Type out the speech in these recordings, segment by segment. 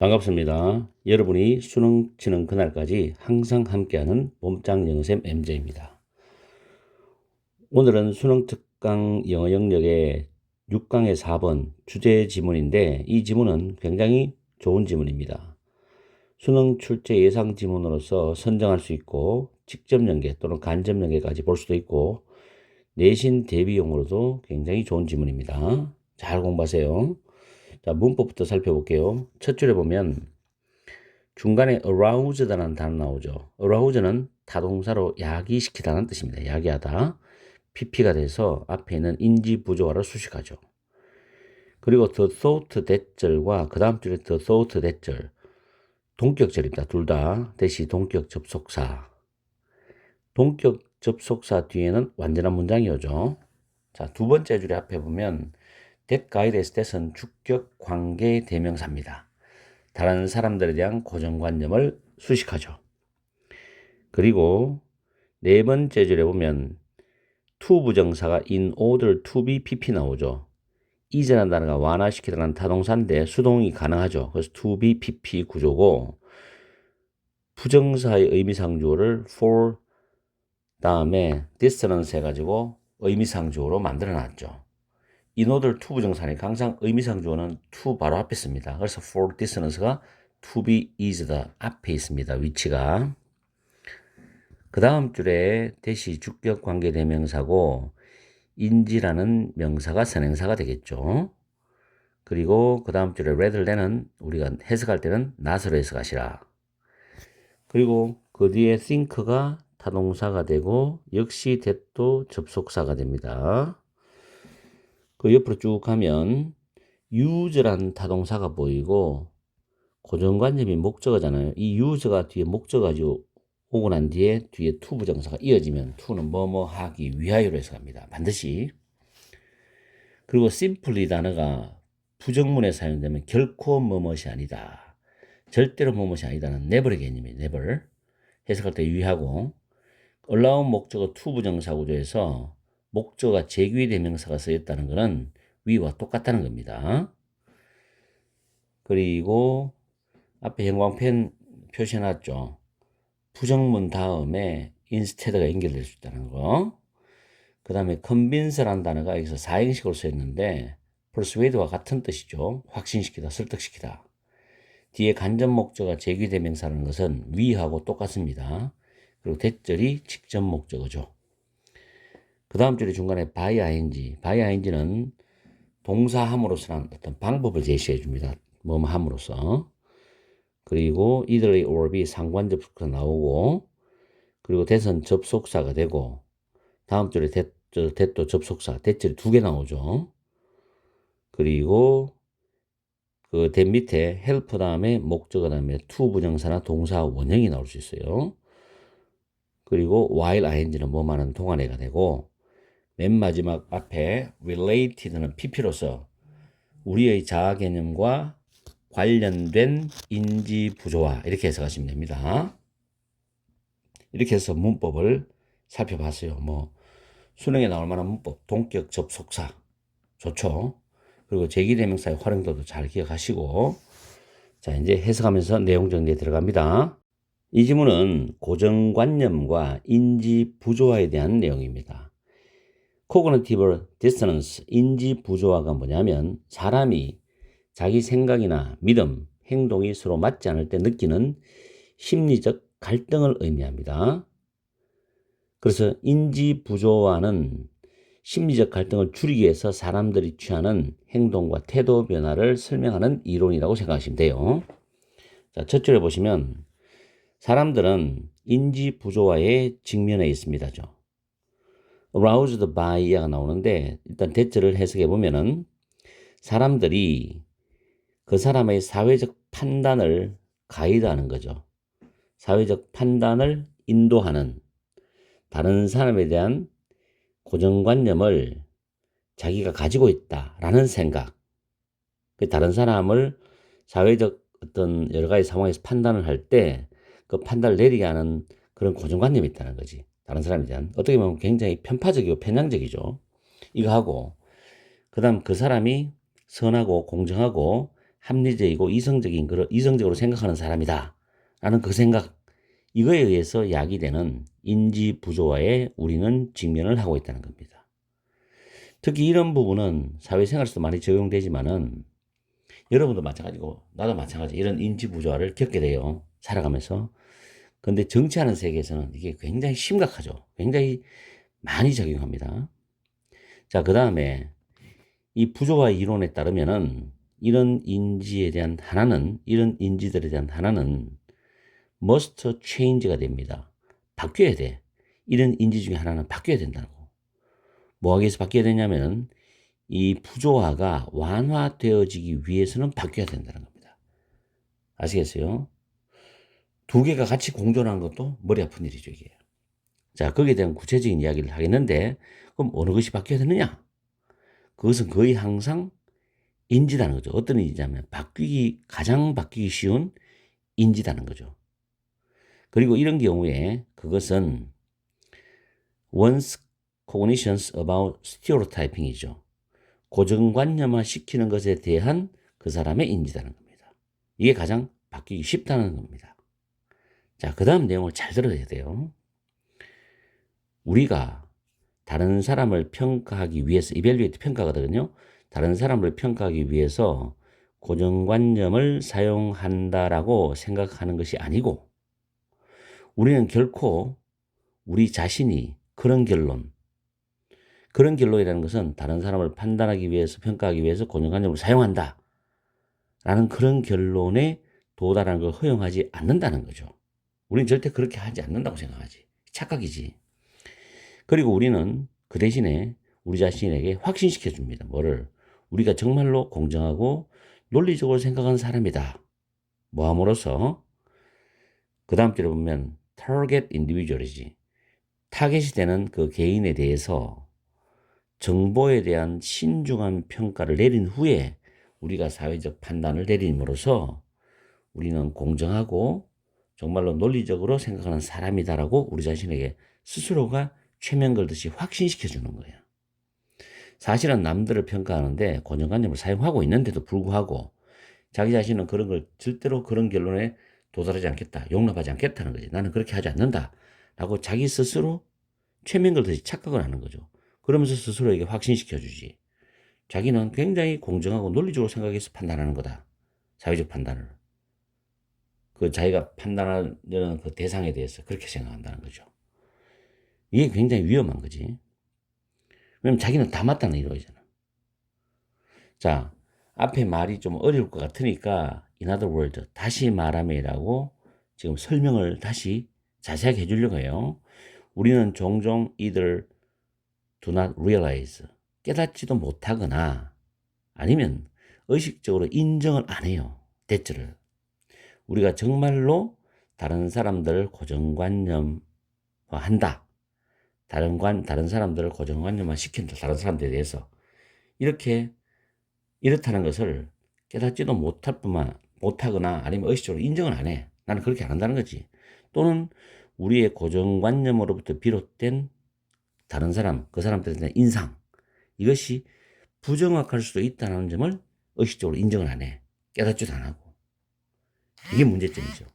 반갑습니다. 여러분이 수능 치는 그날까지 항상 함께하는 몸짱 영어쌤 MJ입니다. 오늘은 수능 특강 영어 영역의 6강의 4번 주제 지문인데 이 지문은 굉장히 좋은 지문입니다. 수능 출제 예상 지문으로서 선정할 수 있고 직접 연계 또는 간접 연계까지 볼 수도 있고 내신 대비용으로도 굉장히 좋은 지문입니다. 잘 공부하세요. 자, 문법부터 살펴볼게요. 첫 줄에 보면 중간에 aroused라는 단어 나오죠. arouse는 타동사로 야기시키다는 뜻입니다. 야기하다. pp가 돼서 앞에 있는 인지 부조화를 수식하죠. 그리고 the thought that 절과 그 다음 줄에 the thought that 절. 동격절입니다. 둘 다. 대시 동격 접속사. 동격 접속사 뒤에는 완전한 문장이 오죠. 자, 두 번째 줄에 앞에 보면 that guy에 대해서 that은 주격 관계 대명사입니다. 다른 사람들에 대한 고정관념을 수식하죠. 그리고 네 번째 줄에 보면 to 부정사가 in order to be pp 나오죠. is라는 단어가 완화시키다라는 타동사인데 수동이 가능하죠. 그래서 to be pp 구조고 부정사의 의미상주어를 for 다음에 this는 해가지고 의미상주어로 만들어놨죠. in order to 부정사니까 항상 의미상주어는 to 바로 앞에 씁니다. 그래서 for this는가 to be is다 앞에 있습니다. 위치가. 그 다음 줄에 대시 주격 관계 대명사고 인지라는 명사가 선행사가 되겠죠. 그리고 그 다음 줄에 rather than은 우리가 해석할 때는 not으로 해석하시라. 그리고 그 뒤에 think가 타동사가 되고 역시 that도 접속사가 됩니다. 그 옆으로 쭉 가면 use라는 타동사가 보이고 고정관념이 목적어잖아요. 이 use가 뒤에 목적어 오고 난 뒤에 to 부정사가 이어지면 to는 뭐뭐 하기 위하여로 해석합니다. 반드시. 그리고 simply 단어가 부정문에 사용되면 결코 뭐뭇이 아니다. 절대로 뭐뭇이 아니다는 never의 개념이에요. never. 해석할 때 유의하고 allow 목적어 to 부정사 구조에서 목적어가 제귀 대명사가 쓰였다는 것은 위와 똑같다는 겁니다. 그리고 앞에 형광펜 표시해놨죠. 부정문 다음에 instead가 연결될 수 있다는 거. 그 다음에 convince라는 단어가 여기서 사행식으로 쓰였는데 persuade와 같은 뜻이죠. 확신시키다, 설득시키다. 뒤에 간접 목적어가 제귀대명사라는 것은 위하고 똑같습니다. 그리고 대절이 직접 목적어죠. 그 다음 줄이 중간에 by ing는 동사함으로써라는 어떤 방법을 제시해 줍니다. 뭐뭐 함으로써. 그리고 either A or B 상관접속사 나오고 그리고 that은 접속사가 되고 다음 줄에 that도 접속사, that절이 두 개 나오죠. 그리고 그 that 밑에 help 다음에 목적어 다음에 to 부정사나 동사 원형이 나올 수 있어요. 그리고 while ing는 뭐하는 동안해가 되고 맨 마지막 앞에 related는 pp로서 우리의 자아 개념과 관련된 인지 부조화 이렇게 해석하시면 됩니다. 이렇게 해서 문법을 살펴봤어요. 뭐 수능에 나올 만한 문법, 동격 접속사 좋죠. 그리고 제기대명사의 활용도도 잘 기억하시고 자 이제 해석하면서 내용 정리에 들어갑니다. 이 지문은 고정관념과 인지 부조화에 대한 내용입니다. Cognitive dissonance, 인지 부조화가 뭐냐면 사람이 자기 생각이나 믿음, 행동이 서로 맞지 않을 때 느끼는 심리적 갈등을 의미합니다. 그래서 인지 부조화는 심리적 갈등을 줄이기 위해서 사람들이 취하는 행동과 태도 변화를 설명하는 이론이라고 생각하시면 돼요. 자, 첫 줄에 보시면 사람들은 인지 부조화에 직면해 있습니다죠. aroused by가 나오는데 일단 대절을 해석해 보면은 사람들이 그 사람의 사회적 판단을 가이드하는 거죠. 사회적 판단을 인도하는 다른 사람에 대한 고정관념을 자기가 가지고 있다라는 생각. 다른 사람을 사회적 어떤 여러 가지 상황에서 판단을 할 때 그 판단을 내리게 하는 그런 고정관념이 있다는 거지. 다른 사람에 대한. 어떻게 보면 굉장히 편파적이고 편향적이죠. 이거 하고 그 다음 그 사람이 선하고 공정하고 합리적이고 이성적으로 생각하는 사람이다 라는 그 생각, 이거에 의해서 야기되는 인지 부조화에 우리는 직면을 하고 있다는 겁니다. 특히 이런 부분은 사회생활에서도 많이 적용되지만은 여러분도 마찬가지고 나도 마찬가지, 이런 인지 부조화를 겪게 돼요, 살아가면서. 근데 정치하는 세계에서는 이게 굉장히 심각하죠. 굉장히 많이 작용합니다. 자, 그 다음에 이 부조화 이론에 따르면은 이런 인지들에 대한 하나는 must change가 됩니다. 바뀌어야 돼. 이런 인지 중에 하나는 바뀌어야 된다고. 뭐 하기 위해서 바뀌어야 되냐면은 이 부조화가 완화되어지기 위해서는 바뀌어야 된다는 겁니다. 아시겠어요? 두 개가 같이 공존하는 것도 머리 아픈 일이죠, 이게. 자, 거기에 대한 구체적인 이야기를 하겠는데, 그럼 어느 것이 바뀌어야 되느냐? 그것은 거의 항상 인지라는 거죠. 어떤 인지냐면 가장 바뀌기 쉬운 인지라는 거죠. 그리고 이런 경우에 그것은 one's cognitions about stereotyping이죠. 고정관념화 시키는 것에 대한 그 사람의 인지라는 겁니다. 이게 가장 바뀌기 쉽다는 겁니다. 자, 그 다음 내용을 잘 들어야 돼요. 우리가 다른 사람을 평가하기 위해서, evaluate 평가거든요. 다른 사람을 평가하기 위해서 고정관념을 사용한다라고 생각하는 것이 아니고, 우리는 결코 우리 자신이 그런 결론이라는 것은 다른 사람을 판단하기 위해서, 평가하기 위해서 고정관념을 사용한다 라는 그런 결론에 도달하는 걸 허용하지 않는다는 거죠. 우리는 절대 그렇게 하지 않는다고 생각하지. 착각이지. 그리고 우리는 그 대신에 우리 자신에게 확신시켜 줍니다. 뭐를? 우리가 정말로 공정하고 논리적으로 생각하는 사람이다. 뭐함으로써 그 다음 줄에 보면 target individual이지. 타겟이 되는 그 개인에 대해서 정보에 대한 신중한 평가를 내린 후에 우리가 사회적 판단을 내림으로써 우리는 공정하고 정말로 논리적으로 생각하는 사람이다라고 우리 자신에게 스스로가 최면 걸듯이 확신시켜 주는 거예요. 사실은 남들을 평가하는데 고정관념을 사용하고 있는데도 불구하고 자기 자신은 그런 걸 절대로 그런 결론에 도달하지 않겠다, 용납하지 않겠다는 거지. 나는 그렇게 하지 않는다 라고 자기 스스로 최면 걸듯이 착각을 하는 거죠. 그러면서 스스로에게 확신시켜 주지. 자기는 굉장히 공정하고 논리적으로 생각해서 판단하는 거다. 사회적 판단을. 그 자기가 판단하려는 그 대상에 대해서 그렇게 생각한다는 거죠. 이게 굉장히 위험한 거지. 왜냐면 자기는 다 맞다는 이론이잖아. 자, 앞에 말이 좀 어려울 것 같으니까 in other words, 다시 말하면이라고 지금 설명을 다시 자세하게 해주려고 해요. 우리는 종종 either do not realize, 깨닫지도 못하거나 아니면 의식적으로 인정을 안 해요. 대처를. 우리가 정말로 다른 사람들을 고정관념화한다. 다른 사람들을 고정관념화 시킨다. 다른 사람들에 대해서. 이렇다는 것을 깨닫지도 못하거나 아니면 의식적으로 인정을 안 해. 나는 그렇게 안 한다는 거지. 또는 우리의 고정관념으로부터 비롯된 다른 사람, 그 사람들에 대한 인상. 이것이 부정확할 수도 있다는 점을 의식적으로 인정을 안 해. 깨닫지도 안 하고. 이게 문제점이죠.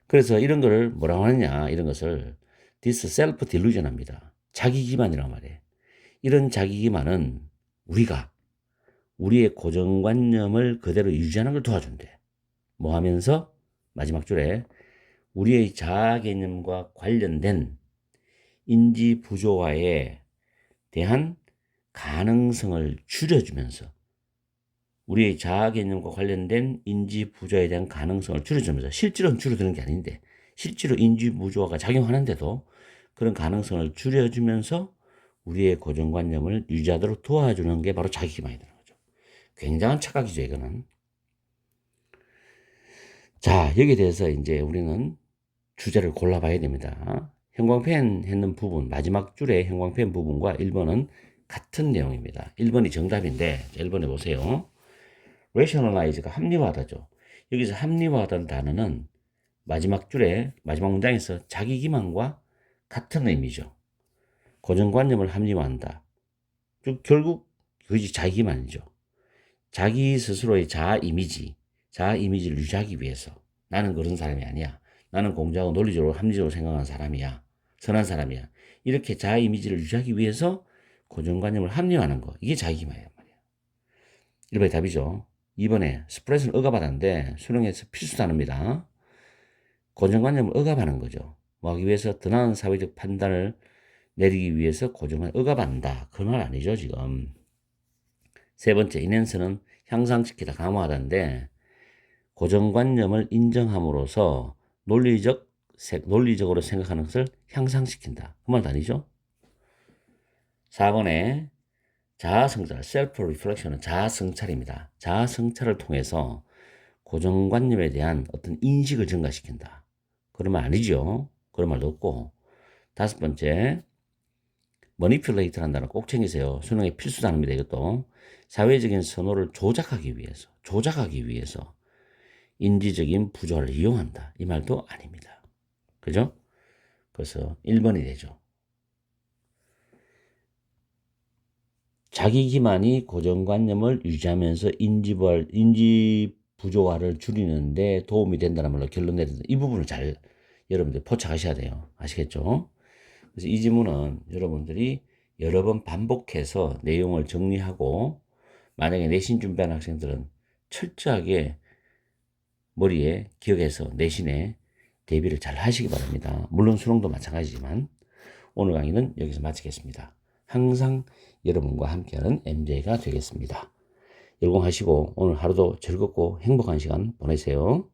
그래서 이런 걸 뭐라고 하느냐, 이런 것을 this self delusion 합니다. 자기 기만이라고 말해. 이런 자기 기만은 우리의 고정관념을 그대로 유지하는 걸 도와준대. 뭐 하면서 마지막 줄에 우리의 자아 개념과 관련된 인지 부조화에 대한 가능성을 줄여주면서, 우리의 자아 개념과 관련된 인지 부조화에 대한 가능성을 줄여주면서, 실제로는 줄어드는 게 아닌데 실제로 인지 부조화가 작용하는데도 그런 가능성을 줄여주면서 우리의 고정관념을 유지하도록 도와주는 게 바로 자기 기만이 되는 거죠. 굉장한 착각이죠, 이거는. 자, 여기에 대해서 이제 우리는 주제를 골라봐야 됩니다. 형광펜 했는 부분, 마지막 줄의 형광펜 부분과 1번은 같은 내용입니다. 1번이 정답인데 1번에 보세요. rationalize가 합리화하다죠. 여기서 합리화하다는 단어는 마지막 줄에 마지막 문장에서 자기 기만과 같은 의미죠. 고정관념을 합리화한다. 결국 그것이 자기 기만이죠. 자기 스스로의 자아 이미지를 유지하기 위해서 나는 그런 사람이 아니야. 나는 공정하고 논리적으로 합리적으로 생각하는 사람이야. 선한 사람이야. 이렇게 자아 이미지를 유지하기 위해서 고정관념을 합리화하는 거. 이게 자기기만이란 말이야. 1번이 답이죠. 2번에 스프레스는 억압하는데 수능에서 필수 단어입니다. 고정관념을 억압하는 거죠. 뭐 하기 위해서 더 나은 사회적 판단을 내리기 위해서 고정관념을 억압한다. 그 말 아니죠, 지금. 세 번째, 인핸스는 향상시키다, 강화하다인데 고정관념을 인정함으로써 논리적으로 생각하는 것을 향상시킨다. 그 말도 아니죠? 4번에 자아성찰, 셀프 리플렉션은 자아성찰입니다. 자아성찰을 통해서 고정관념에 대한 어떤 인식을 증가시킨다. 그런 말 아니죠. 그런 말도 없고. 5번째, 머니퓰레이트를 한다는 꼭 챙기세요. 수능의 필수 단어입니다. 이것도 사회적인 선호를 조작하기 위해서 인지적인 부조화를 이용한다. 이 말도 아닙니다. 그죠? 그래서 1번이 되죠. 자기 기만이 고정관념을 유지하면서 인지 부조화를 줄이는데 도움이 된다는 말로 결론 내린다. 이 부분을 잘 여러분들 포착하셔야 돼요. 아시겠죠? 그래서 이 지문은 여러분들이 여러 번 반복해서 내용을 정리하고 만약에 내신 준비하는 학생들은 철저하게 머리에 기억해서 내신에 대비를 잘 하시기 바랍니다. 물론 수능도 마찬가지지만 오늘 강의는 여기서 마치겠습니다. 항상 여러분과 함께하는 MJ가 되겠습니다. 열공하시고 오늘 하루도 즐겁고 행복한 시간 보내세요.